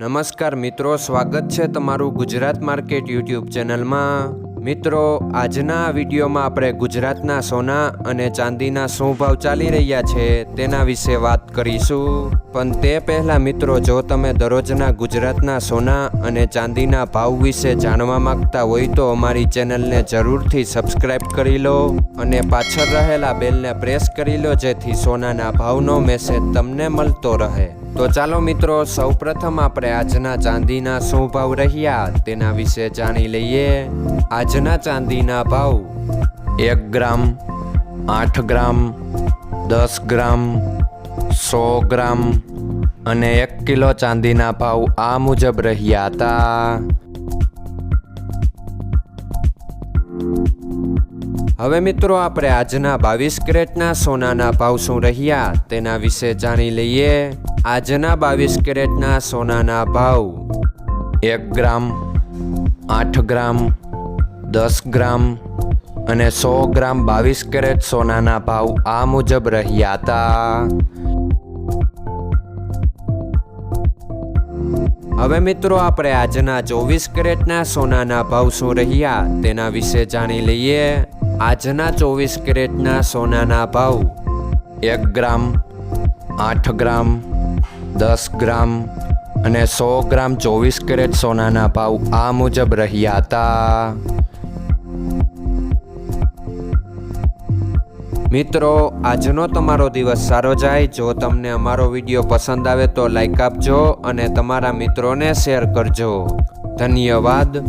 નમસ્કાર મિત્રો, સ્વાગત છે તમારું ગુજરાત માર્કેટ યુટ્યુબ ચેનલમાં। મિત્રો, આજના વિડીયોમાં આપણે ગુજરાતના સોના અને ચાંદીના શું ભાવ ચાલી રહ્યા છે તેના વિશે વાત કરીશું। પણ તે પહેલાં મિત્રો, જો તમે દરરોજના ગુજરાતના સોના અને ચાંદીના ભાવ વિશે જાણવા માંગતા હોય તો અમારી ચેનલને જરૂરથી સબસ્ક્રાઈબ કરી લો અને પાછળ રહેલા બેલને પ્રેસ કરી લો, જેથી સોનાના ભાવનો મેસેજ તમને મળતો રહે। તો ચાલો મિત્રો, સૌપ્રથમ આપણે આજના ચાંદીના શું ભાવ રહ્યા તેના વિશે જાણી લઈએ। આજના ચાંદીના ભાવ 1 ગ્રામ, 8 ગ્રામ, 10 ગ્રામ, 100 ગ્રામ અને 1 કિલો ચાંદીના ભાવ આ મુજબ રહ્યા હતા। હવે મિત્રો, આપણે આજના 22 કેરેટના સોનાના ભાવ શું રહ્યા તેના વિશે જાણી લઈએ। આજના 22 કેરેટના સોનાના ભાવ 1 ગ્રામ, 8 ગ્રામ, 10 ગ્રામ અને 100 ગ્રામ 22 કેરેટ સોનાના ભાવ આ મુજબ રહ્યા હતા। હવે મિત્રો, આપણે આજના 24 કેરેટના સોનાના ભાવ શું રહ્યા તેના વિશે જાણી લઈએ। આજના 24 કેરેટના સોનાના ભાવ 1 ગ્રામ, 8 ગ્રામ, 10 ગ્રામ અને 100 ગ્રામ 24 કેરેટ સોનાના ભાવ આ મુજબ રહ્યા હતા। મિત્રો, આજનો તમારો દિવસ સારો જાય। જો તમને અમારો વિડીયો પસંદ આવે તો લાઈક આપજો અને તમારા મિત્રોને શેર કરજો। ધન્યવાદ।